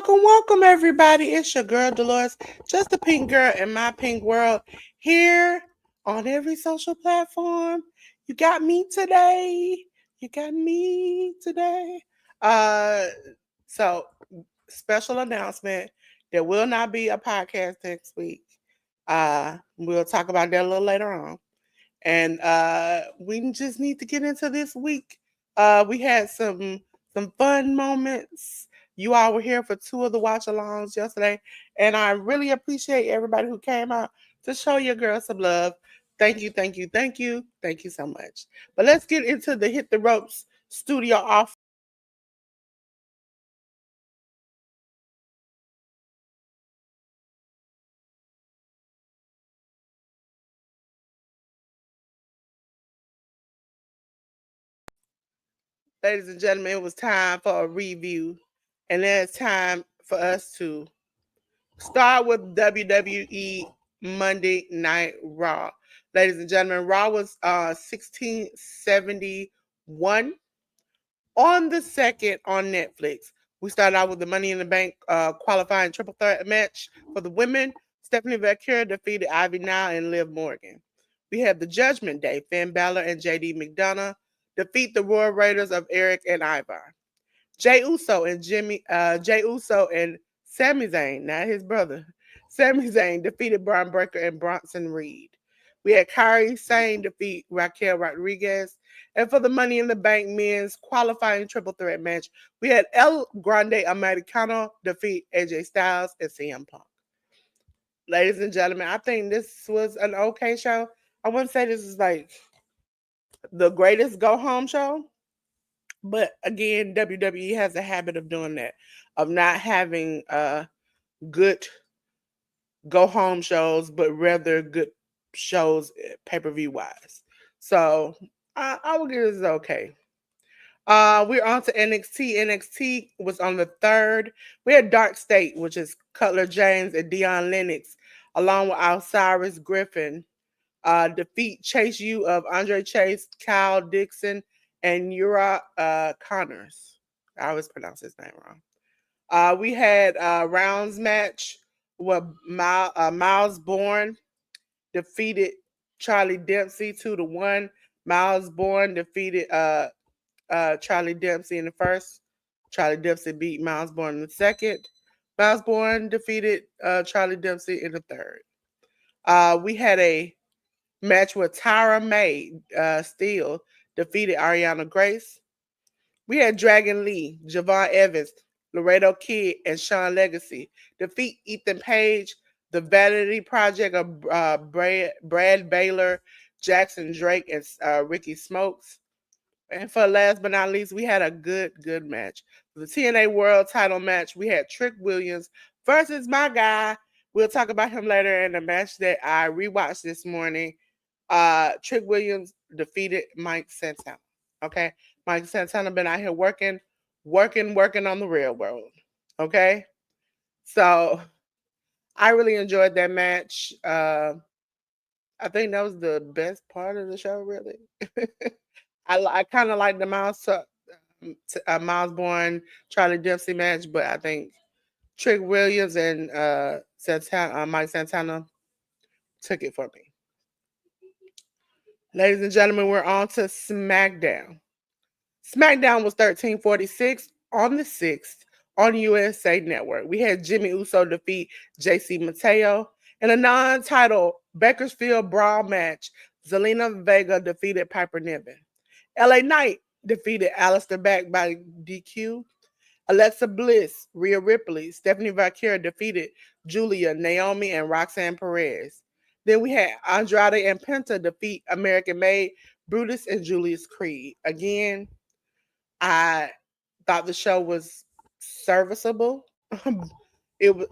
Welcome, everybody. It's your girl, Delores, just a pink girl in my pink world, here on every social platform. You got me today. Uh, so, special announcement. There will not be a podcast next week. We'll talk about that a little later on. And we just need to get into this week. We had some fun moments. You all were here for 2 of the watch alongs yesterday, and I really appreciate everybody who came out to show your girl some love. Thank you so much. But let's get into the Hit the Ropes studio off. Ladies and gentlemen, it was time for a review, and then it's time for us to start with WWE Monday Night Raw. Ladies and gentlemen, Raw was 1671 on the 2nd on Netflix. We started out with the Money in the Bank qualifying triple threat match for the women. Stephanie Vacura defeated Ivy Nile and Liv Morgan. We had the Judgment Day. Finn Balor and JD McDonough defeat the Royal Raiders of Eric and Ivar. Jey Uso and Sami Zayn, not his brother, Sami Zayn defeated Braun Breaker and Bronson Reed. We had Kairi Sane defeat Raquel Rodriguez. And for the Money in the Bank men's qualifying triple threat match, we had El Grande Americano defeat AJ Styles and CM Punk. Ladies and gentlemen, I think this was an okay show. I wouldn't say this is like the greatest go-home show. But again, WWE has a habit of doing that, of not having good go-home shows, but rather good shows pay-per-view wise. So I would give this okay. We're on to NXT. NXT was on the 3rd. We had Dark State, which is Cutler James and Dion Lennox, along with Osiris Griffin, defeat Chase U of Andre Chase, Kyle Dixon, and Ura Connors. I always pronounce his name wrong. We had a rounds match where Miles Bourne defeated Charlie Dempsey 2-1. Miles Bourne defeated Charlie Dempsey in the first. Charlie Dempsey beat Miles Bourne in the second. Miles Bourne defeated Charlie Dempsey in the third. We had a match with Tyra May Steele defeated Ariana Grace. We had Dragon Lee, Javon Evans, Laredo Kid, and Sean Legacy defeat Ethan Page, the Vanity Project of Brad Baylor, Jackson Drake, and Ricky Smokes. And for last but not least, we had a good match. For the TNA World Title match, we had Trick Williams versus my guy. We'll talk about him later in the match that I rewatched this morning. Trick Williams defeated Mike Santana. Okay, Mike Santana been out here working on the real world. Okay, so I really enjoyed that match. I think that was the best part of the show. Really, I kind of like the Miles Bourne Charlie Dempsey match, but I think Trick Williams and Mike Santana took it for me. Ladies and gentlemen, we're on to SmackDown. SmackDown was 1346 on the 6th on USA Network. We had Jimmy Uso defeat JC Mateo in a non-title Bakersfield Brawl match. Zelina Vega defeated Piper Niven. LA Knight defeated Alistair Black by DQ. Alexa Bliss, Rhea Ripley, Stephanie Vacura defeated Julia, Naomi, and Roxanne Perez. Then we had Andrade and Penta defeat American Made, Brutus, and Julius Creed. Again, I thought the show was serviceable.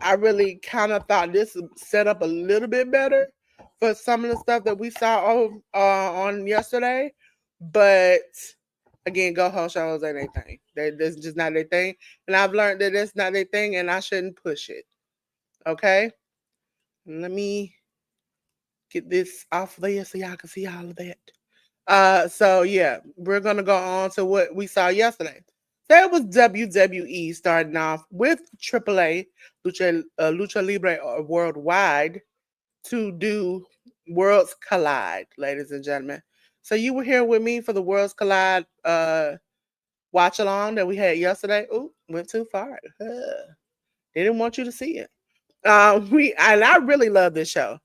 I really kind of thought this was set up a little bit better for some of the stuff that we saw on yesterday, but again, go home shows ain't their thing. That's just not their thing, and I've learned that that's not their thing, and I shouldn't push it. Okay, let me get this off there so y'all can see all of that. So yeah, we're gonna go on to what we saw yesterday. So it was WWE starting off with AAA, Lucha Libre Worldwide, to do Worlds Collide, ladies and gentlemen. So you were here with me for the Worlds Collide watch along that we had yesterday. Ooh, went too far. They didn't want you to see it. I really love this show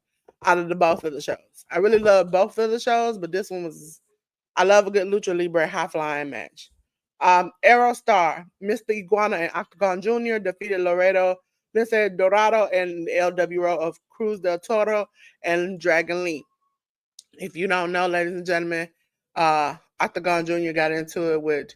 out of the both of the shows. I really love both of the shows, but this one was, I love a good Lucha Libre high flying match. Aerostar, Mr. Iguana, and Octagon Jr. defeated Laredo, Lince Dorado, and LWO of Cruz del Toro and Dragon Lee. If you don't know, ladies and gentlemen, Octagon Jr. got into it with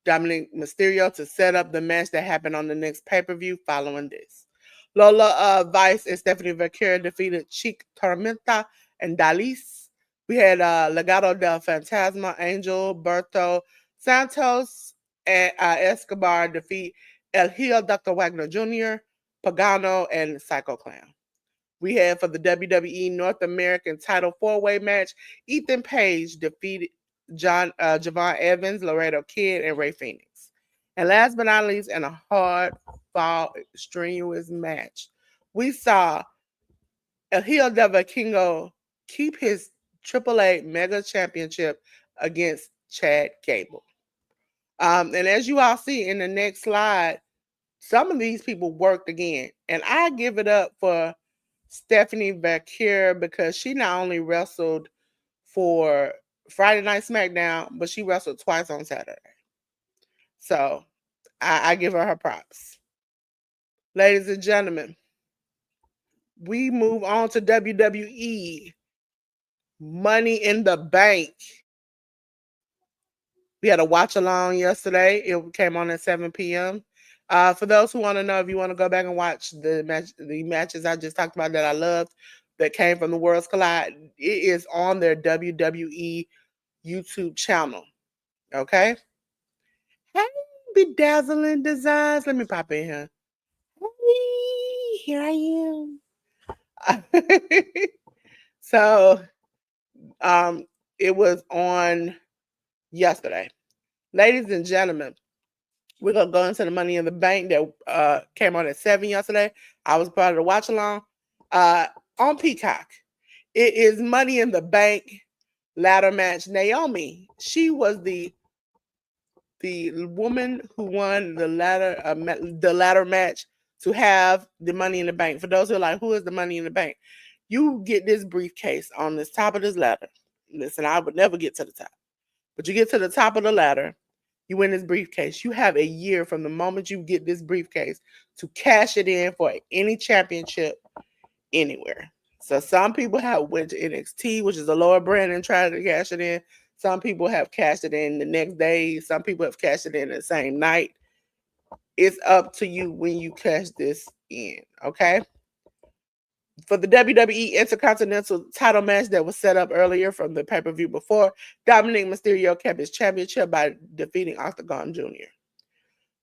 Dominic Mysterio to set up the match that happened on the next pay-per-view following this. Lola Vice and Stephanie Vaquera defeated Chic Tormenta and Dalis. We had Legado del Fantasma, Angel, Berto, Santos, and Escobar defeat El Hill, Dr. Wagner Jr., Pagano, and Psycho Clown. We had for the WWE North American title four-way match, Ethan Page defeated Javon Evans, Laredo Kid, and Ray Phoenix. And last but not least, in a hard-fought, strenuous match, we saw El Hill del Vikingo keep his AAA Mega Championship against Chad Gable. And as you all see in the next slide, some of these people worked again. And I give it up for Stephanie Vaquera because she not only wrestled for Friday Night SmackDown, but she wrestled twice on Saturday. So I give her props. Ladies and gentlemen, we move on to WWE. Money in the Bank. We had a watch along yesterday. It came on at 7 p.m. For those who want to know, if you want to go back and watch the matches I just talked about that I loved that came from the Worlds Collide, it is on their WWE YouTube channel. Okay? Hey, bedazzling designs. Let me pop in here. Hey, here I am. So, it was on yesterday. Ladies and gentlemen, we're going to go into the Money in the Bank that came on at 7 yesterday. I was part of the watch along on Peacock. It is Money in the Bank ladder match. Naomi, she was the woman who won the ladder match to have the Money in the Bank. For those who are like, who is the Money in the Bank? You get this briefcase on the top of this ladder. Listen, I would never get to the top. But you get to the top of the ladder, you win this briefcase. You have a year from the moment you get this briefcase to cash it in for any championship anywhere. So some people have went to NXT, which is a lower brand, and tried to cash it in. Some people have cashed it in the next day. Some people have cashed it in the same night. It's up to you when you cash this in, okay? For the WWE Intercontinental title match that was set up earlier from the pay-per-view before, Dominic Mysterio kept his championship by defeating Octagon Jr.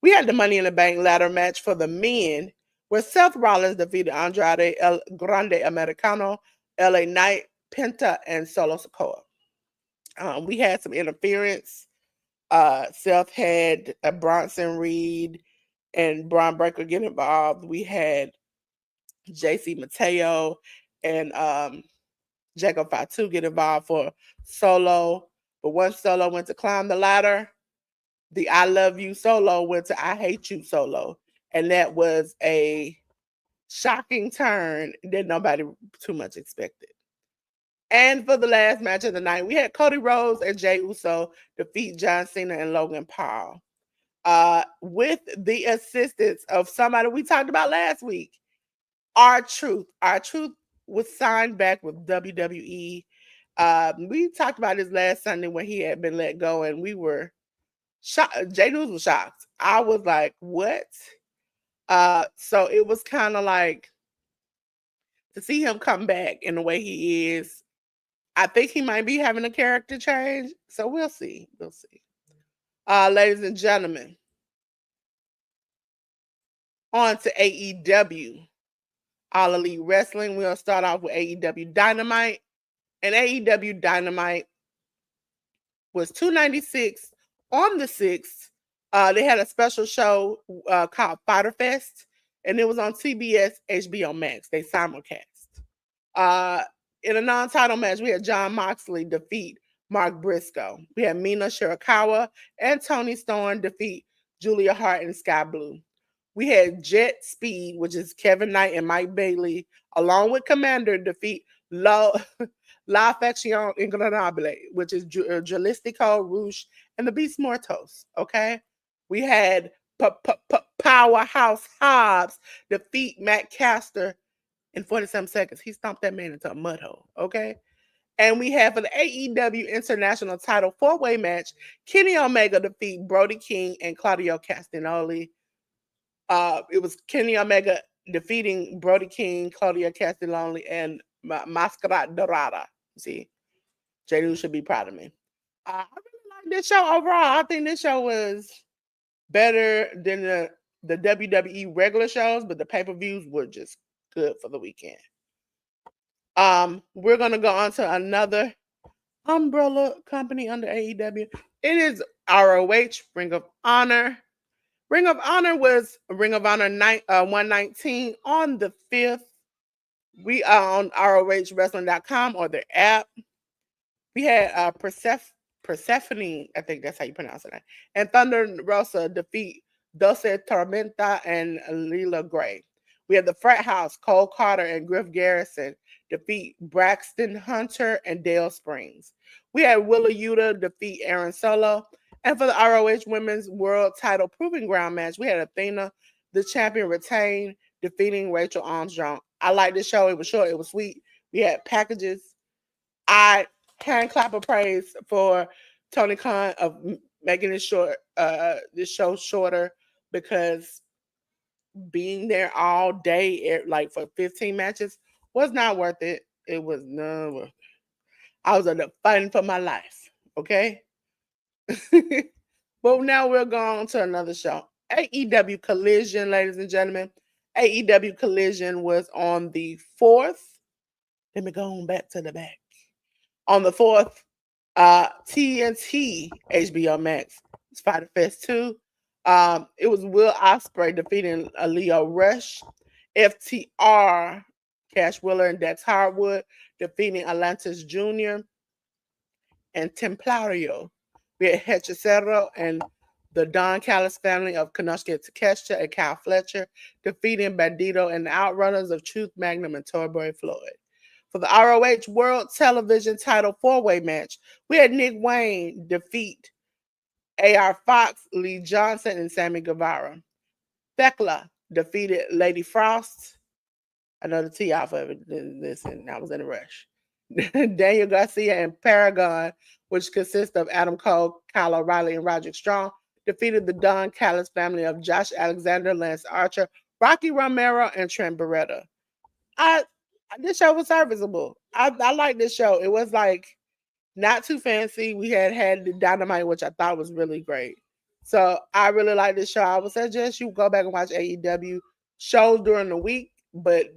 We had the Money in the Bank ladder match for the men, where Seth Rollins defeated Andrade El Grande Americano, LA Knight, Penta, and Solo Sikoa. We had some interference. Seth had Bronson Reed and Braun Breaker get involved. We had JC Mateo and Jacob Fatu get involved for Solo. But once Solo went to climb the ladder, the I Love You Solo went to I Hate You Solo. And that was a shocking turn that nobody too much expected. And for the last match of the night, we had Cody Rhodes and Jey Uso defeat John Cena and Logan Paul. With the assistance of somebody we talked about last week, R-Truth. R-Truth was signed back with WWE. We talked about this last Sunday when he had been let go, and we were Jay News was shocked. I was like, what? So it was kind of like to see him come back in the way he is. I think he might be having a character change. So we'll see. We'll see. Ladies and gentlemen, on to AEW. All Elite Wrestling. We'll start off with AEW Dynamite. And AEW Dynamite was $296 on the 6th. They had a special show called Fighter Fest, and it was on TBS HBO Max. They simulcast. In a non-title match, we had Jon Moxley defeat Mark Briscoe. We had Mina Shirakawa and Toni Storm defeat Julia Hart and Sky Blue. We had Jet Speed, which is Kevin Knight and Mike Bailey, along with Commander, defeat La Faction Ingranable, which is Jalistico, Rouge, and the Beast Mortos. Okay? We had Powerhouse Hobbs defeat Matt Caster in 47 seconds. He stomped that man into a mud hole. Okay? And we have for the AEW International Title 4-way match, Kenny Omega defeat Brody King and Claudio Castagnoli. It was Kenny Omega defeating Brody King, Claudio Castagnoli, and Mascara Dorada. See, JD should be proud of me. I really like this show overall. I think this show was better than the WWE regular shows, but the pay-per-views were just good for the weekend. We're gonna go on to another umbrella company under AEW. It is ROH, Ring of Honor. Ring of Honor was Ring of Honor 119 on the 5th. We are on ROHWrestling.com or their app. We had Persephone, I think that's how you pronounce it, and Thunder Rosa defeat Dulce Tormenta and Leela Gray. We had the Frat House, Cole Carter and Griff Garrison defeat Braxton Hunter and Dale Springs. We had Willa Yuta defeat Aaron Solo. And for the ROH Women's World Title Proving Ground match, we had Athena, the champion, retain, defeating Rachel Armstrong. I liked this show. It was short. It was sweet. We had packages. I hand clap of praise for Tony Khan of making this short, this show shorter, because being there all day, like for 15 matches, was not worth it. It was not worth it. I was under fighting for my life. Okay. But now we'll go on to another show. AEW Collision, ladies and gentlemen. AEW Collision was on the 4th. Let me go on back to the back. On the 4th, TNT HBO Max. It's Fighter Fest 2. It was Will Ospreay defeating Leo Rush. FTR, Cash Wheeler and Dex Hardwood defeating Atlantis Jr. and Templario. We had Hechicero and the Don Callis family of Konosuke Takeshita and Kyle Fletcher defeating Bandito and the Outrunners of Truth Magnum and Torboy Floyd. For the ROH World Television Title 4-way match, we had Nick Wayne defeat AR Fox, Lee Johnson, and Sammy Guevara. Thekla defeated Lady Frost. I know the T off of it. Listen, I was in a rush. Daniel Garcia and Paragon, which consists of Adam Cole, Kyle O'Reilly, and Roderick Strong, defeated the Don Callis family of Josh Alexander, Lance Archer, Rocky Romero, and Trent Beretta. This show was serviceable. I like this show. It was like not too fancy. We had the Dynamite, which I thought was really great. So I really like this show. I would suggest you go back and watch AEW shows during the week, but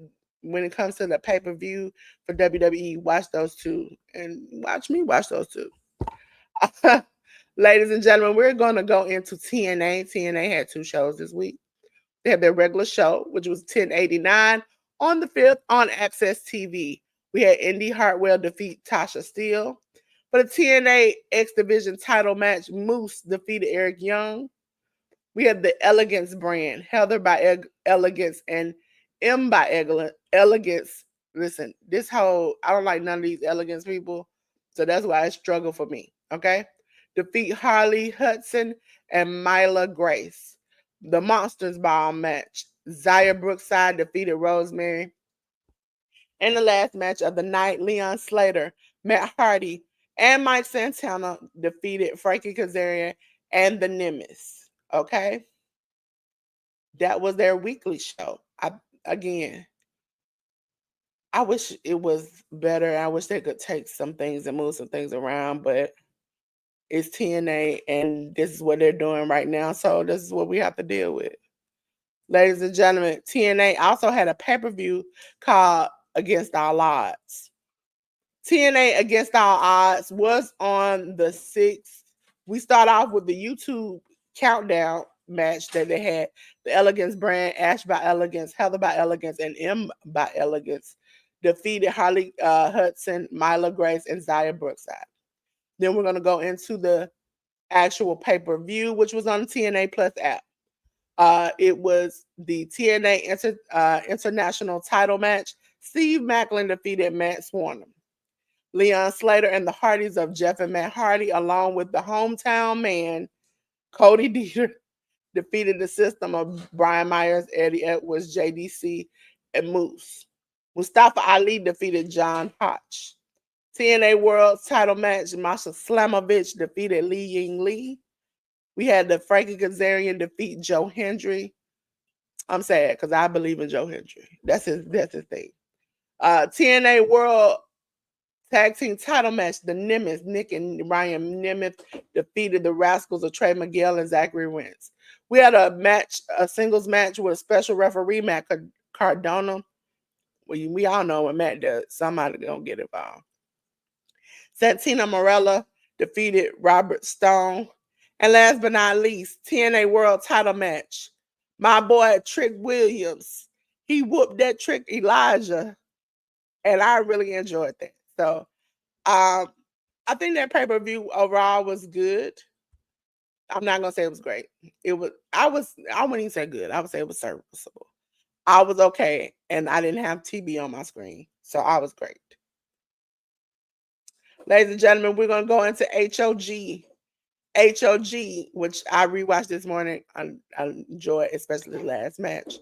when it comes to the pay-per-view for WWE, watch those two. And watch me watch those two. Ladies and gentlemen, we're going to go into TNA. TNA had 2 shows this week. They had their regular show, which was 1089 on the 5th on Access TV. We had Indy Hartwell defeat Tasha Steele. For the TNA X Division title match, Moose defeated Eric Young. We had the Elegance brand, Heather by Elegance and M by Elegance. Listen, this whole, I don't like none of these Elegance people, so that's why it struggled for me, okay? Defeat Harley Hudson and Myla Grace. The Monsters Ball match, Zaya Brookside defeated Rosemary. In the last match of the night, Leon Slater, Matt Hardy, and Mike Santana defeated Frankie Kazarian and the Nimitz. Okay, that was their weekly show. Again, I wish it was better. I wish they could take some things and move some things around, but it's TNA and this is what they're doing right now. So this is what we have to deal with. Ladies and gentlemen, TNA also had a pay-per-view called Against All Odds. TNA Against All Odds was on the 6th. We start off with the YouTube countdown match that they had. The Elegance brand, Ash by Elegance, Heather by Elegance, and M by Elegance defeated Harley Hudson, Myla Grace, and Zaya Brookside. Then we're going to go into the actual pay-per-view, which was on the TNA Plus app. It was the TNA International title match. Steve Macklin defeated Matt Swarnham. Leon Slater and the Hardys of Jeff and Matt Hardy, along with the hometown man, Cody Dieter, defeated the system of Brian Myers, Eddie Edwards, JDC, and Moose. Mustafa Ali defeated John Potch. TNA World title match, Masha Slamovich defeated Li Ying Lee. We had the Frankie Kazarian defeat Joe Hendry. I'm sad because I believe in Joe Hendry. That's his thing. TNA World Tag Team title match, the Nimitz, Nick and Ryan Nimitz defeated the Rascals of Trey Miguel and Zachary Wentz. We had a singles match with a special referee, Matt Cardona. We all know what Matt does. Somebody gonna get involved. Santina Morella defeated Robert Stone. And last but not least, TNA World title match. My boy Trick Williams. He whooped that Trick Elijah. And I really enjoyed that. So I think that pay-per-view overall was good. I'm not gonna say it was great. I wouldn't even say good. I would say it was serviceable. I was okay, and I didn't have TV on my screen. So I was great. Ladies and gentlemen, we're gonna go into HOG. HOG, which I rewatched this morning. I enjoyed, especially the last match.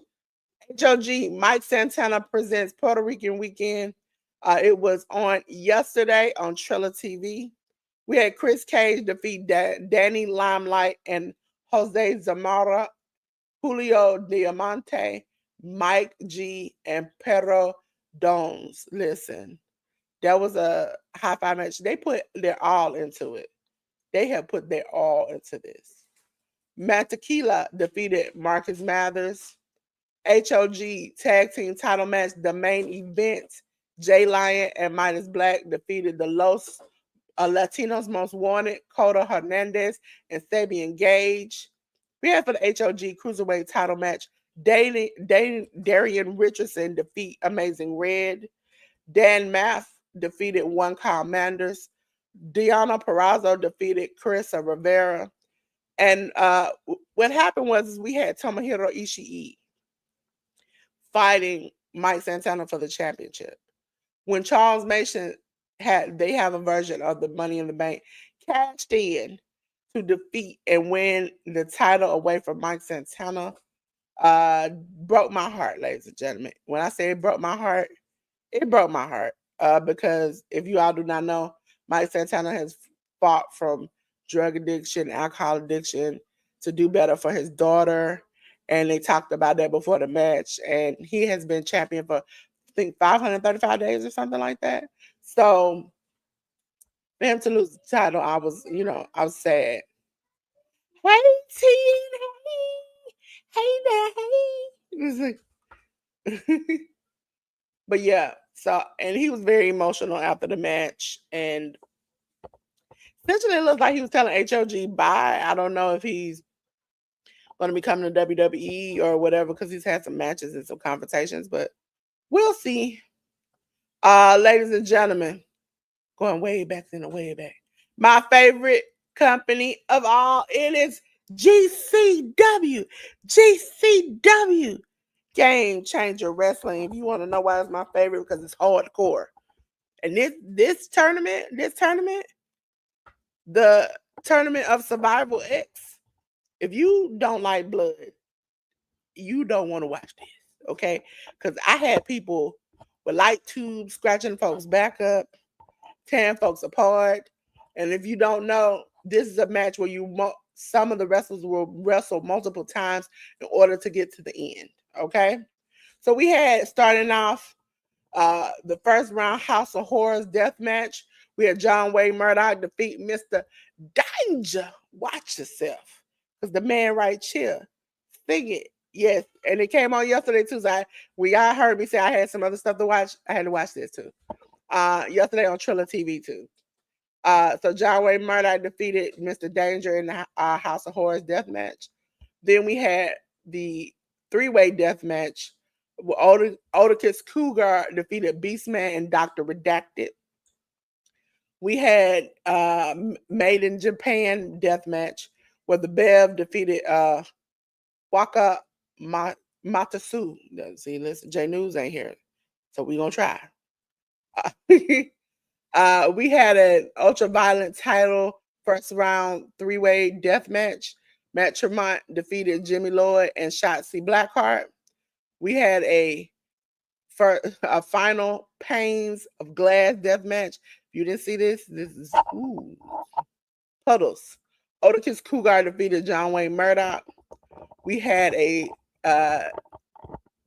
HOG, Mike Santana presents Puerto Rican Weekend. It was on yesterday on Trilla TV. We had Chris Cage defeat Danny Limelight and Jose Zamora, Julio Diamante, Mike G, and Pedro Dones. Listen, that was a high-five match. They put their all into it. They have put their all into this. Matt Tequila defeated Marcus Mathers. HOG tag team title match, the main event. Jay Lion and Midas Black defeated the Los Latinos Most Wanted, Coda Hernandez and Sabian Gage. We had for the HOG Cruiserweight title match, Darian Richardson defeat Amazing Red. Dan Maff defeated One Kyle Manders. Deanna Purrazzo defeated Carissa Rivera. And what happened was we had Tomohiro Ishii fighting Mike Santana for the championship. When Charles Mason they have a version of the Money in the Bank, cashed in to defeat and win the title away from Mike Santana. Broke my heart, ladies and gentlemen. When I say it broke my heart, it broke my heart. Because if you all do not know, Mike Santana has fought from drug addiction, alcohol addiction to do better for his daughter. And they talked about that before the match. And he has been champion for, I think, 535 days or something like that. So for him to lose the title, I was sad. Hey, Teen, hey there, hey. But yeah, so, and he was very emotional after the match. And essentially it looks like he was telling HOG bye. I don't know if he's going to be coming to WWE or whatever, because he's had some matches and some confrontations, but we'll see. Ladies and gentlemen, going way back. My favorite company of all, it is GCW. GCW. Game Changer Wrestling. If you want to know why it's my favorite, because it's hardcore. And this tournament, the Tournament of Survival X, if you don't like blood, you don't want to watch this, okay? Because I had people with light tubes scratching folks back up, tearing folks apart. And if you don't know, this is a match where you some of the wrestlers will wrestle multiple times in order to get to the end. Okay, so we had starting off the first round House of Horrors death match. We had John Wayne Murdoch defeat Mr. Danger. Watch yourself, because the man right here, sing it. Yes, and it came on yesterday too. So y'all heard me say I had some other stuff to watch. I had to watch this too. Yesterday on Triller TV too. So John Wayne Murdoch defeated Mr. Danger in the House of Horrors death match. Then we had the three-way death match. Oedicus Cougar defeated Beastman and Dr. Redacted. We had Made in Japan death match where the Bev defeated Waka Matasu. See, listen, J News ain't here, so we gonna try. We had an ultra-violent title first round three-way death match. Matt Tremont defeated Jimmy Lloyd and Shotzi Blackheart. We had a final Panes of Glass death match. If you didn't see this, this is puddles. Oedicus Cougar defeated John Wayne Murdoch. We had a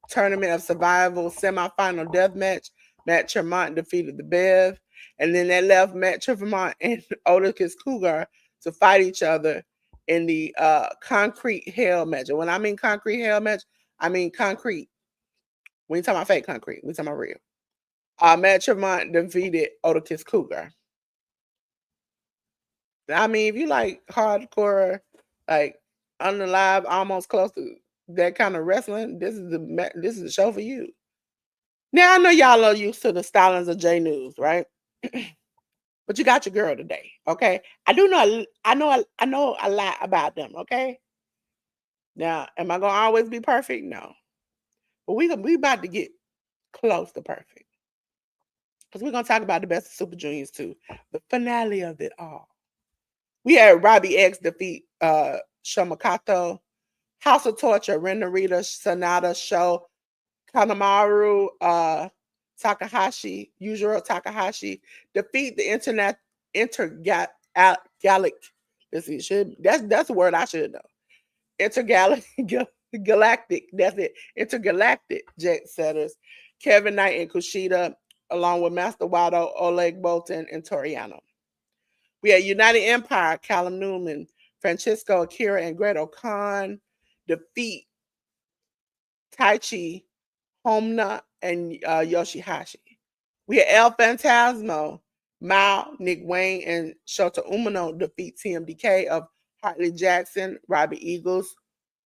Tournament of Survival semifinal death match. Matt Tremont defeated the Bev. And then that left Matt Tremont and Oedicus Cougar to fight each other in the concrete hell match. And when I mean concrete hell match, I mean concrete. We ain't talking about fake concrete. We talking about real. Matt Tremont defeated Oedicus Cougar. I mean, if you like hardcore, like unalive, almost close to that kind of wrestling, this is the show for you. Now I know y'all are used to the stylings of J News, right? But you got your girl today, okay? I know a lot about them, okay? Now, am I gonna always be perfect? No. But we about to get close to perfect. Because we're gonna talk about the best of Super Juniors too. The finale of it all. We had Robbie X defeat Shomakato, House of Torture, Ren Narita, Sonata, Show, Kanemaru, Takahashi, Yujiro Takahashi defeat the intergalactic. That's a word I should know. Galactic. That's it. Intergalactic jet setters. Kevin Knight and Kushida, along with Master Wado, Oleg Bolton, and Toriano. We had United Empire, Callum Newman, Francisco Akira, and Greto Khan defeat Taichi, Homna, and Yoshihashi. We had El Phantasmo, Mao, Nick Wayne, and Shota Umino defeat TMDK of Hartley Jackson, Robbie Eagles,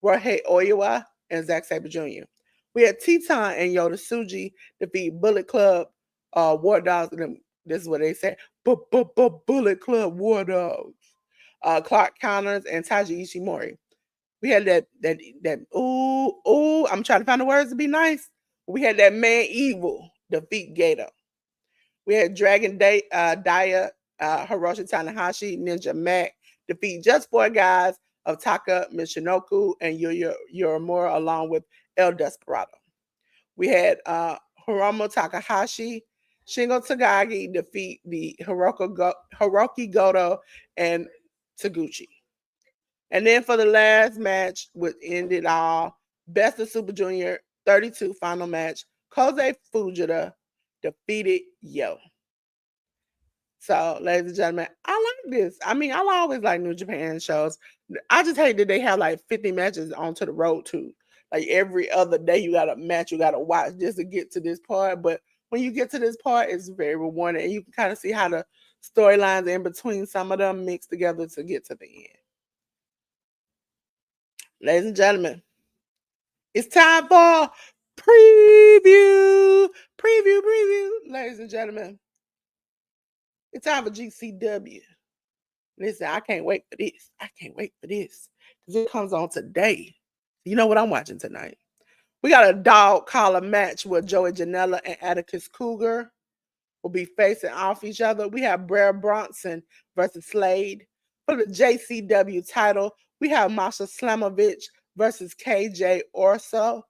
Jorge Oyoa, and Zack Sabre Jr. We had Teton and Yoda Tsuji defeat Bullet Club War Dogs. This is what they said. Bullet Club War Dogs. Clark Counters and Taiji Ishimori. We had that I'm trying to find the words to be nice. We had that Man Evil defeat Gato. We had Dragon Daya, Hiroshi Tanahashi, Ninja Mac defeat Just Four Guys of Taka Michinoku and Yuya Uemura along with El Desperado. We had Hiromu Takahashi, Shingo Takagi defeat the Hiroki Goto and Taguchi. And then for the last match, which ended all, Best of Super Junior 32 final match, Kosei Fujita defeated Yo. So, ladies and gentlemen, I like this. I mean, I always like New Japan shows. I just hate that they have like 50 matches onto the road too. Like every other day, you got a match you got to watch just to get to this part. But when you get to this part, it's very rewarding, and you can kind of see how the storylines in between some of them mix together to get to the end. Ladies and gentlemen, it's time for preview. Ladies and gentlemen, it's time for GCW. Listen, I can't wait for this. Because it comes on today. You know what I'm watching tonight? We got a dog collar match with Joey Janela and Atticus Cougar will be facing off each other. We have Brer Bronson versus Slade. For the JCW title, we have Masha Slamovich versus KJ Orso.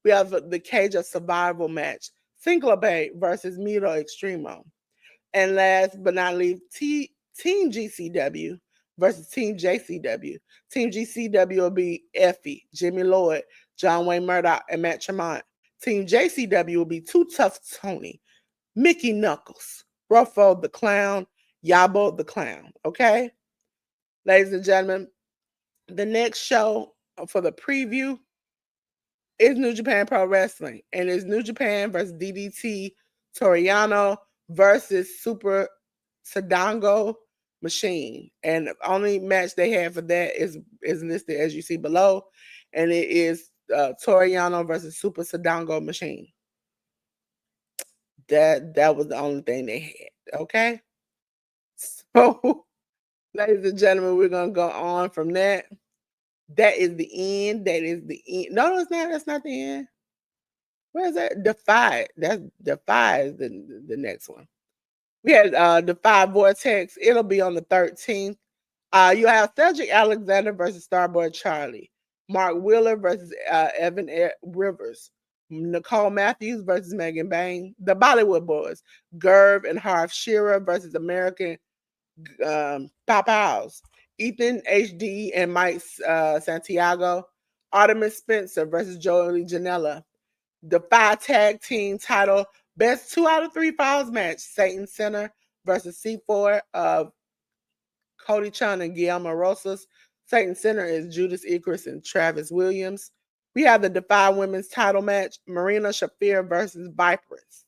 We have the Cage of Survival match, Synclabe versus Mito Extremo. And last but not least, Team GCW, versus Team JCW. Team GCW will be Effie, Jimmy Lloyd, John Wayne Murdoch, and Matt Tremont. Team JCW will be Too Tough Tony, Mickey Knuckles, Ruffo the Clown, Yabo the Clown. Okay? Ladies and gentlemen, the next show for the preview is New Japan Pro Wrestling. And it's New Japan versus DDT Toriano versus Super Sadango Machine. And the only match they have for that is listed as you see below. And it is Toriano versus Super Sadango Machine. That was the only thing they had. Okay? So, ladies and gentlemen, we're going to go on from that. That is the end. That is the end. No, it's not. That's not the end. Where is that? Defy. That's Defy is the next one. We had Defy Vortex. It'll be on the 13th. You have Cedric Alexander versus Starboy Charlie. Mark Wheeler versus Evan Rivers. Nicole Matthews versus Megan Bain. The Bollywood Boys. Gerv and Harv Shearer versus American Pow. Ethan HD and Mike Santiago. Artemis Spencer versus Joey Janela. The 5 tag team title best 2 out of 3 falls match. Satan Center versus C4 of Cody Chun and Guillermo Rosas. Satan Center is Judas Icarus and Travis Williams. We have the Defy Women's title match. Marina Shafir versus Viperous.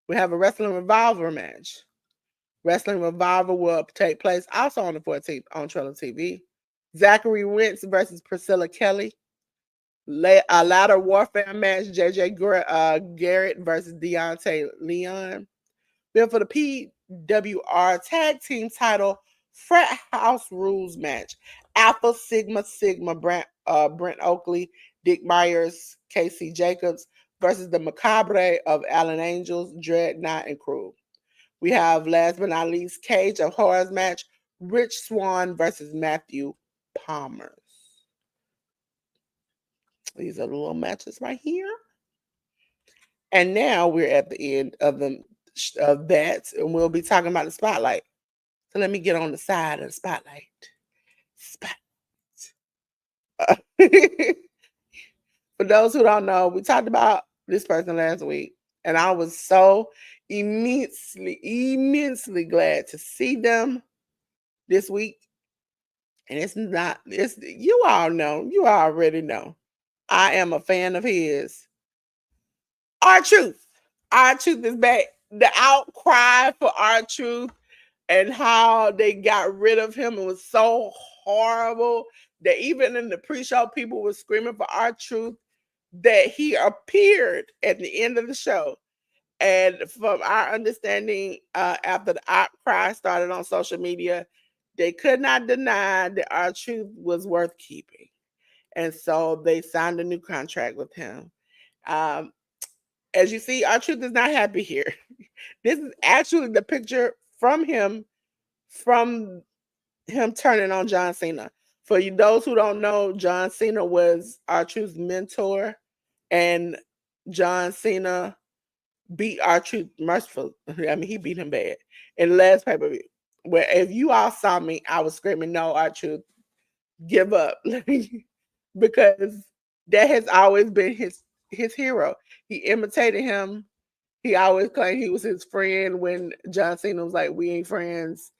We have a Wrestling Revolver match. Wrestling Revolver will take place also on the 14th on Trello TV. Zachary Wentz versus Priscilla Kelly. A ladder warfare match, JJ Garrett versus Deontay Leon. Then for the PWR tag team title, Frat House Rules match. Alpha Sigma Brent Oakley, Dick Myers, KC Jacobs versus the Macabre of Allen Angels, Dreadnought, and crew. We have, last but not least, Cage of Horrors match, Rich Swann versus Matthew Palmer. These are the little matches right here. And now we're at the end of that, and we'll be talking about the spotlight. So let me get on the side of the spotlight. For those who don't know, we talked about this person last week, and I was so immensely glad to see them this week. And you already know. I am a fan of his. R-Truth. R-Truth is back. The outcry for R-Truth and how they got rid of him, it was so horrible that even in the pre-show, people were screaming for R-Truth, that he appeared at the end of the show. And from our understanding, after the outcry started on social media, they could not deny that R-Truth was worth keeping. And so they signed a new contract with him. As you see, R-Truth is not happy here. This is actually the picture from him turning on John Cena. For those who don't know, John Cena was R-Truth's mentor, and John Cena beat R-Truth mercifully. I mean, he beat him bad in the last pay-per-view. Where if you all saw me, I was screaming, "No, R-Truth, give up," because that has always been his hero. He imitated him. He always claimed he was his friend when John Cena was like, "We ain't friends."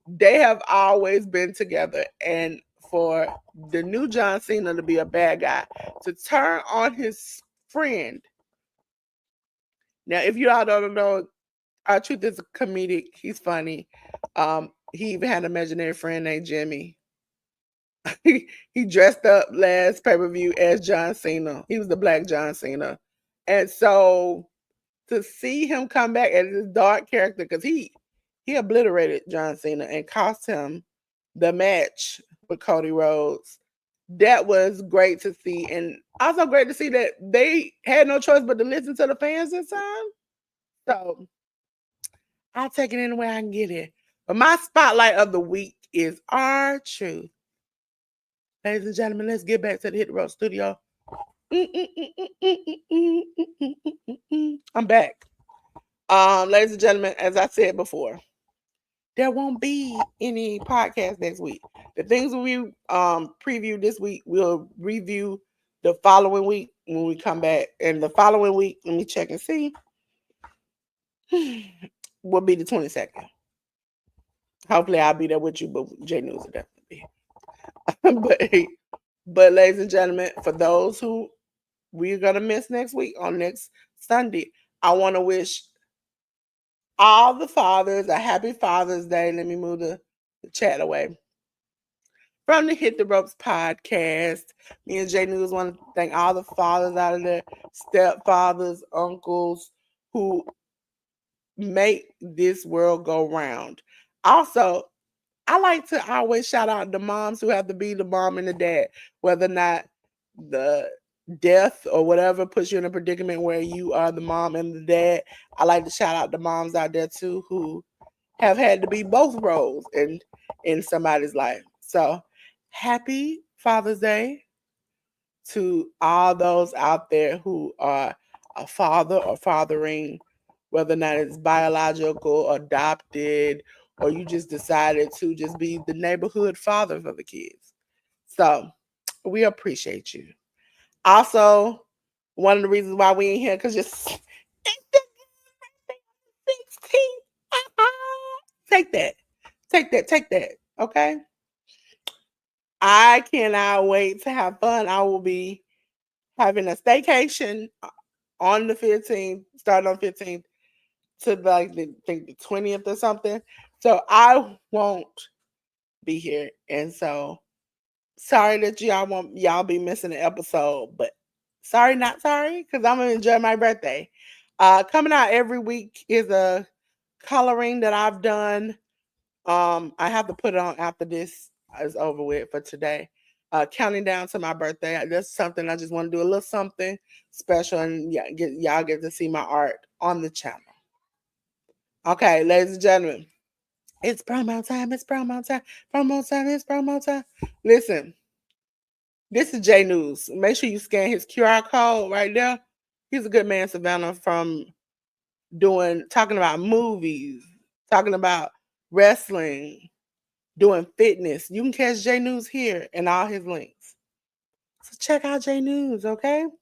They have always been together, and for the new John Cena to be a bad guy, to turn on his friend. Now, if you all don't know, R-Truth is a comedic. He's funny. He even had an imaginary friend named Jimmy. He dressed up last pay-per-view as John Cena. He was the Black John Cena. And so to see him come back as this dark character, because he obliterated John Cena and cost him the match with Cody Rhodes. That was great to see. And also great to see that they had no choice but to listen to the fans this time. So I'll take it any way I can get it. But my spotlight of the week is R-Truth. Ladies and gentlemen, let's get back to the Hit the Road studio. I'm back. Ladies and gentlemen, as I said before, there won't be any podcast next week. The things we preview this week, we'll review the following week when we come back. And the following week, let me check and see, will be the 22nd. Hopefully I'll be there with you, but J News will definitely be. but ladies and gentlemen, for those who we're gonna miss next week on next Sunday, I want to wish all the fathers a happy Father's Day. Let me move the chat away. From the Hit the Ropes podcast, me and J News want to thank all the fathers out of there, stepfathers, uncles, who make this world go round. Also, I like to always shout out the moms who have to be the mom and the dad, whether or not the death or whatever puts you in a predicament where you are the mom and the dad. I like to shout out the moms out there too who have had to be both roles in somebody's life. So happy Father's Day to all those out there who are a father or fathering, whether or not it's biological, adopted, or you just decided to just be the neighborhood father for the kids. So we appreciate you. Also, one of the reasons why we ain't here, because you're 16. Take that. Take that. Take that. Okay? I cannot wait to have fun. I will be having a staycation on the 15th, starting on 15th to like the 20th or something. So I won't be here. And so sorry that y'all be missing an episode, but sorry, not sorry, because I'm gonna enjoy my birthday. Coming out every week is a coloring that I've done. I have to put it on after this is over with for today. Counting down to my birthday. That's something I just want to do a little something special, and y'all get to see my art on the channel. Okay, ladies and gentlemen, it's promo time. It's promo time. Promo time. It's promo time. Listen, this is J News. Make sure you scan his QR code right there. He's a good man, Savannah, from talking about movies, talking about wrestling, doing fitness. You can catch J News here and all his links. So check out J News, okay? And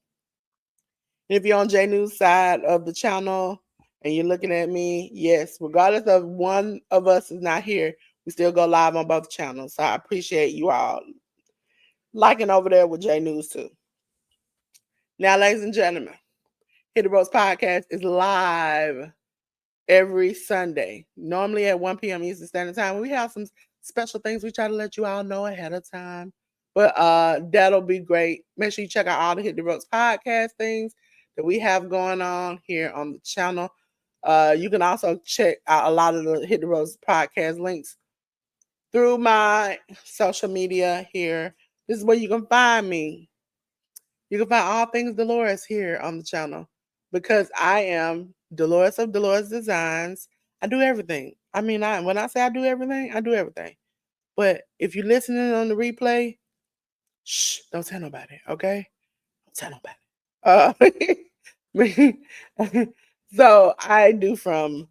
if you're on J News side of the channel and you're looking at me, yes, regardless of one of us is not here, we still go live on both channels. So I appreciate you all liking over there with J News too. Now, ladies and gentlemen, Hit the Ropes Podcast is live every Sunday, normally at 1 p.m. Eastern Standard Time. We have some special things we try to let you all know ahead of time. But that'll be great. Make sure you check out all the Hit the Ropes podcast things that we have going on here on the channel. You can also check out a lot of the Hit the Ropes podcast links through my social media here. This is where you can find me. You can find all things Delores here on the channel because I am Delores of Delores Designs. I do everything. I mean, when I say I do everything, I do everything. But if you're listening on the replay, shh, don't tell nobody, okay? Don't tell nobody. So I do from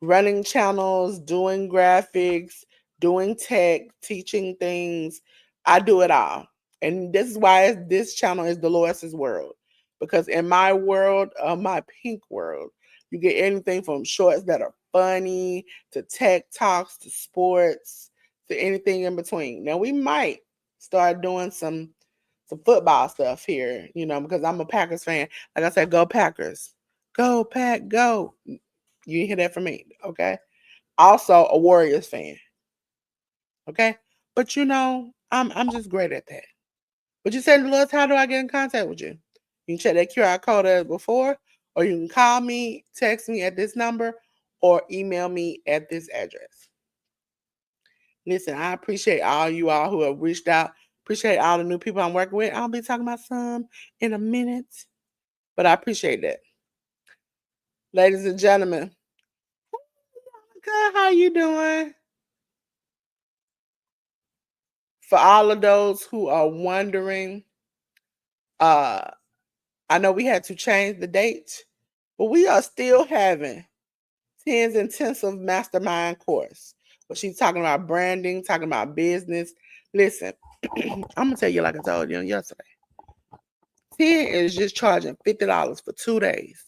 running channels, doing graphics, doing tech, teaching things. I do it all. And this is why this channel is Dolores' World. Because in my world, my pink world, you get anything from shorts that are funny to tech talks to sports to anything in between. Now we might start doing some football stuff here, because I'm a Packers fan. Like I said, go Packers. Go Pack, go. You hear that from me, okay? Also a Warriors fan. Okay? But I'm just great at that. But you said, Lewis, how do I get in contact with you? You can check that QR code as before, or you can call me, text me at this number, or email me at this address. Listen, I appreciate all you all who have reached out. Appreciate all the new people I'm working with. I'll be talking about some in a minute, but I appreciate that. Ladies and gentlemen, good, how you doing? For all of those who are wondering, I know we had to change the date, but we are still having 10's intensive mastermind course. But she's talking about branding, talking about business. Listen, I'm gonna tell you like I told you yesterday. 10 is just charging $50 for 2 days.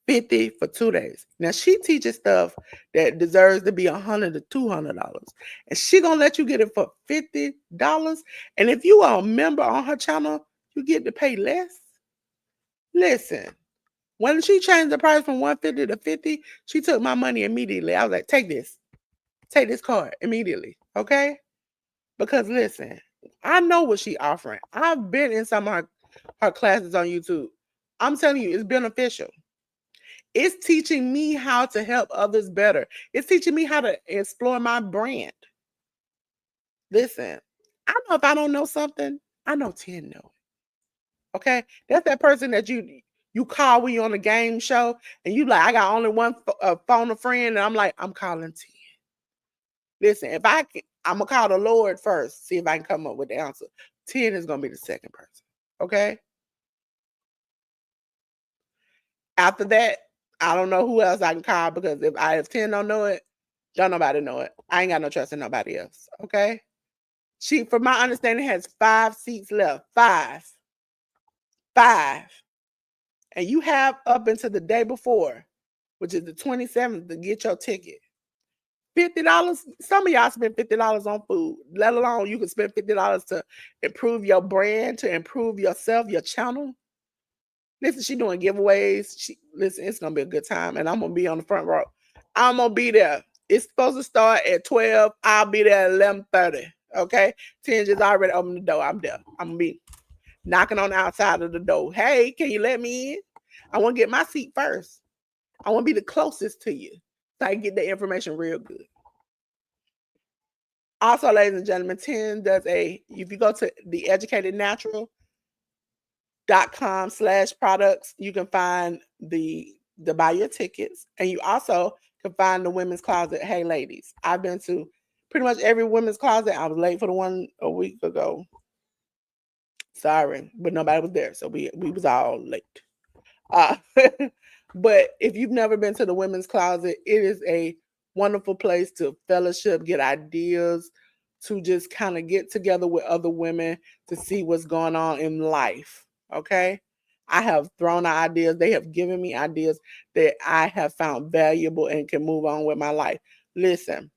50 for 2 days. Now she teaches stuff that deserves to be $100 to $200, and she gonna let you get it for $50. And if you are a member on her channel, you get to pay less. Listen, when she changed the price from 150 to 50, she took my money immediately. I was like, take this card immediately, okay? Because listen, I know what she offering. I've been in some of her classes on YouTube. I'm telling you, it's beneficial. It's teaching me how to help others better. It's teaching me how to explore my brand. Listen, I know if I don't know something, I know 10 know it. Okay? That's that person that you call when you're on a game show and you like, I got only one phone a friend, and I'm like, I'm calling 10. Listen, if I'm gonna call the Lord first, see if I can come up with the answer. 10 is gonna be the second person. Okay? After that, I don't know who else I can call, because if 10 don't know it, don't nobody know it. I ain't got no trust in nobody else. Okay? She, from my understanding, has 5 seats left. Five. And you have up until the day before, which is the 27th, to get your ticket. $50. Some of y'all spend $50 on food, let alone you can spend $50 to improve your brand, to improve yourself, your channel. Listen, she doing giveaways. Listen, it's gonna be a good time, and I'm gonna be on the front row. I'm gonna be there. It's supposed to start at 12. I'll be there at 11:30. Okay, 10 just already opened the door. I'm there. I'm gonna be knocking on the outside of the door. Hey, can you let me in? I want to get my seat first. I want to be the closest to you, so I can get the information real good. Also, ladies and gentlemen, 10 does if you go to theeducatednatural.com/products, you can find the buy your tickets, and you also can find the women's closet. Hey ladies, I've been to pretty much every women's closet. I was late for the one a week ago. Sorry, but nobody was there, so we was all late. But if you've never been to the women's closet, it is a wonderful place to fellowship, get ideas, to just kind of get together with other women to see what's going on in life. Okay. I have thrown out ideas. They have given me ideas that I have found valuable and can move on with my life. Listen,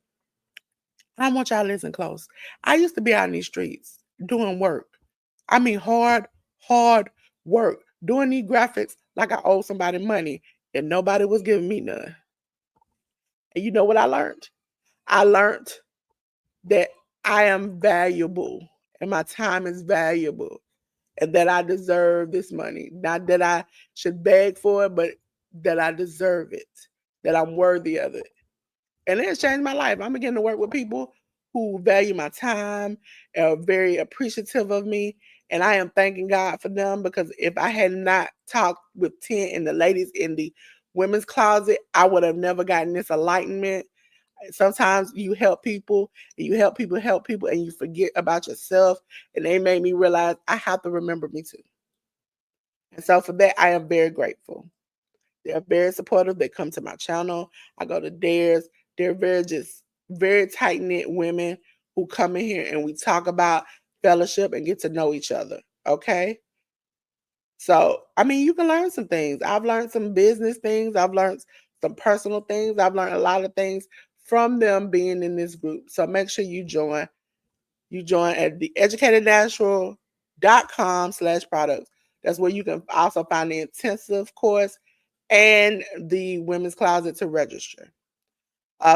I want y'all to listen close. I used to be out in these streets doing work. I mean, hard work, doing these graphics like I owe somebody money, and nobody was giving me none. And you know what I learned? I learned that I am valuable and my time is valuable, and that I deserve this money. Not that I should beg for it, but that I deserve it, that I'm worthy of it. And it has changed my life. I'm beginning to work with people who value my time, are very appreciative of me. And I am thanking God for them, because if I had not talked with 10 and the ladies in the women's closet, I would have never gotten this enlightenment. Sometimes you help people, and you help people, and you forget about yourself. And they made me realize I have to remember me too. And so for that, I am very grateful. They're very supportive. They come to my channel. I go to theirs. They're very tight-knit women who come in here and we talk about fellowship and get to know each other. Okay. So, I mean, you can learn some things. I've learned some business things. I've learned some personal things. I've learned a lot of things from them being in this group. So make sure you join. You join at theeducatednatural.com/products. That's where you can also find the intensive course and the women's closet to register.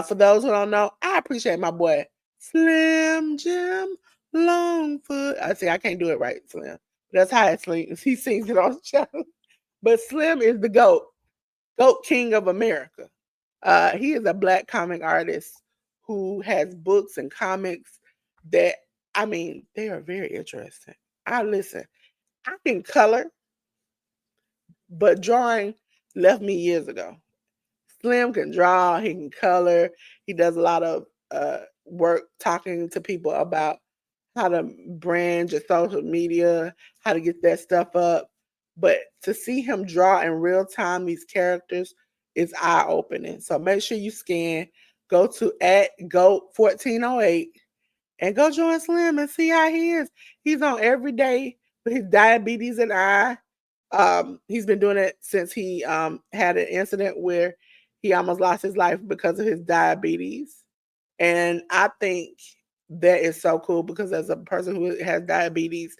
For those who don't know, I appreciate my boy Slim Jim Longfoot. I see, I can't do it right, Slim. That's how he sings it on the show. But Slim is the GOAT king of America. He is a Black comic artist who has books and comics that, I mean, they are very interesting. I can color, but drawing left me years ago. Slim can draw, he can color, he does a lot of work talking to people about how to brand your social media, how to get that stuff up. But to see him draw in real time these characters is eye-opening. So make sure you scan go to @GOAT1408 and go join Slim and see how he is. He's on every day with his diabetes and eye. He's been doing it since he had an incident where he almost lost his life because of his diabetes. And I think that is so cool because as a person who has diabetes,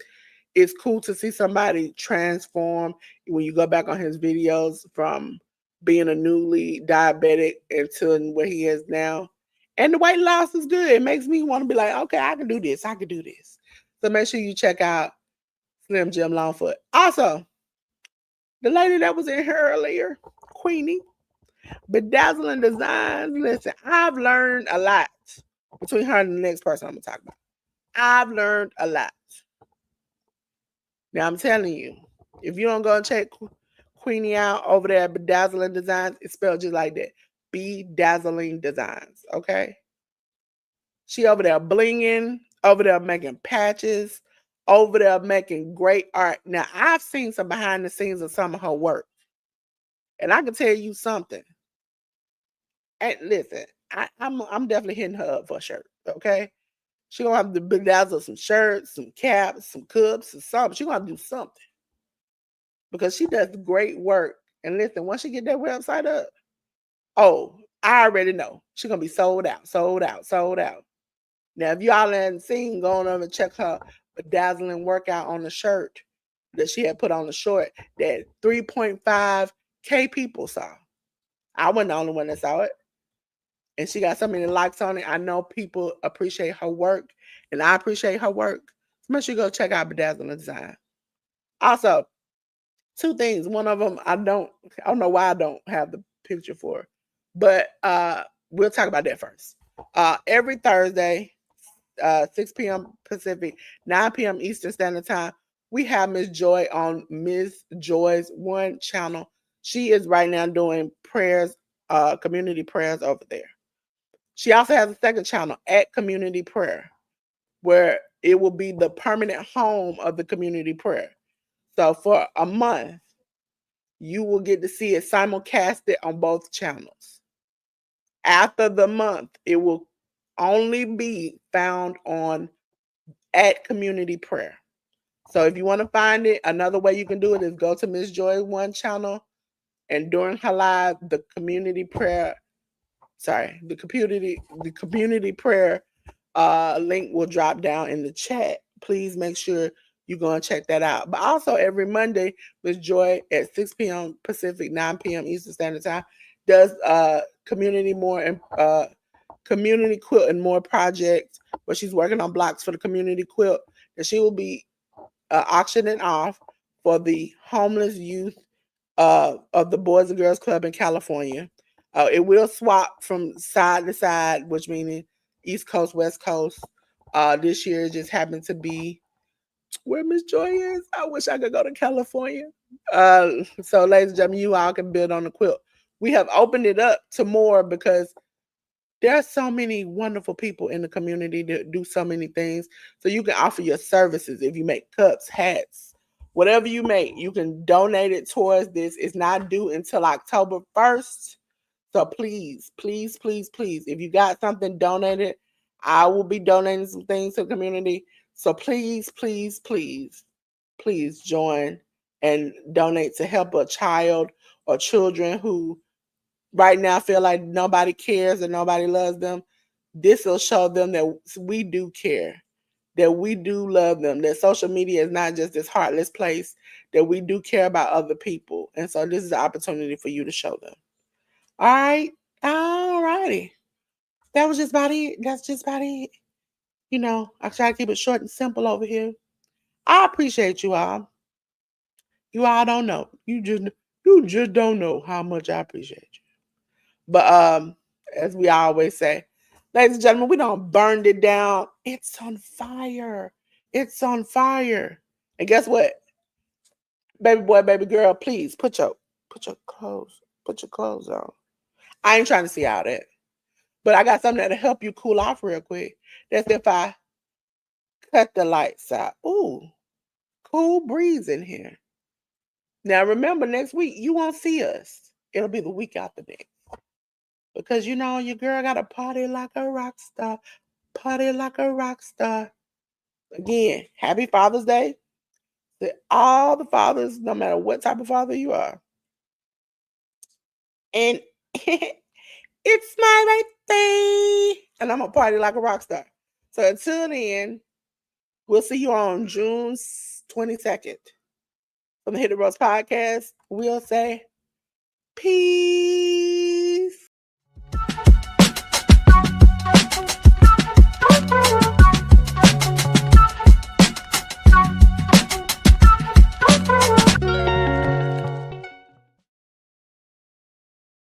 it's cool to see somebody transform when you go back on his videos from being a newly diabetic into where he is now. And the weight loss is good. It makes me want to be like, okay, I can do this. I can do this. So make sure you check out Slim Jim Longfoot. Also, the lady that was in here earlier, Queenie, Bedazzling Designs. Listen, I've learned a lot between her and the next person I'm going to talk about. I've learned a lot. Now, I'm telling you, if you don't go and check Queenie out over there at Bedazzling Designs, it's spelled just like that. Bedazzling Designs, okay? She over there blinging, over there making patches, over there making great art. Now, I've seen some behind the scenes of some of her work. And I can tell you something. And listen, I'm definitely hitting her up for a shirt, okay? She gonna have to bedazzle some shirts, some caps, some cups, or something. She gonna have to do something. Because she does great work. And listen, once she get that website up, oh, I already know. She's gonna be sold out, sold out, sold out. Now, if y'all haven't seen, go on over and check her bedazzling workout on the shirt that she had put on the short that 3.5K people saw. I wasn't the only one that saw it. And she got so many likes on it. I know people appreciate her work, and I appreciate her work. So make sure you go check out Bedazzling Design. Also, two things. One of them, I don't know why I don't have the picture for, but we'll talk about that first. Every Thursday, 6 p.m. Pacific, 9 p.m. Eastern Standard Time, we have Miss Joy on Miss Joy's One channel. She is right now doing prayers, community prayers over there. She also has a second channel at Community Prayer, where it will be the permanent home of the community prayer. So for a month, you will get to see it simulcasted on both channels. After the month, it will only be found on at Community Prayer. So if you want to find it, another way you can do it is go to Miss Joy One channel, and during her live, the community prayer link will drop down in the chat. Please make sure you go and check that out. But also every Monday, Miss Joy at 6 p.m. Pacific, 9 p.m. Eastern Standard Time does community quilt and more projects where she's working on blocks for the community quilt that she will be auctioning off for the homeless youth of the Boys and Girls Club in California. It will swap from side to side, which meaning East Coast, West Coast. This year it just happened to be where Miss Joy is. I wish I could go to California. So, ladies and gentlemen, you all can build on the quilt. We have opened it up to more because there are so many wonderful people in the community that do so many things. So you can offer your services. If you make cups, hats, whatever you make, you can donate it towards this. It's not due until October 1st. So please, please, please, please, if you got something donated, I will be donating some things to the community. So please, please, please, please join and donate to help a child or children who right now feel like nobody cares and nobody loves them. This will show them that we do care, that we do love them, that social media is not just this heartless place, that we do care about other people. And so this is an opportunity for you to show them. All righty. That was just about it. That's just about it. You know, I try to keep it short and simple over here. I appreciate you all. You all don't know. You just don't know how much I appreciate you. But as we always say, ladies and gentlemen, we don't burn it down. It's on fire. It's on fire. And guess what? Baby boy, baby girl, please put your clothes on. I ain't trying to see all that. But I got something that'll help you cool off real quick. That's if I cut the lights out. Ooh, cool breeze in here. Now remember, next week you won't see us. It'll be the week after next. Because you know your girl got to party like a rock star. Party like a rock star. Again, happy Father's Day to all the fathers, no matter what type of father you are. And it's my birthday. And I'm going to party like a rock star. So until then, we'll see you on June 22nd. From the Hit the Roast podcast, we'll say peace.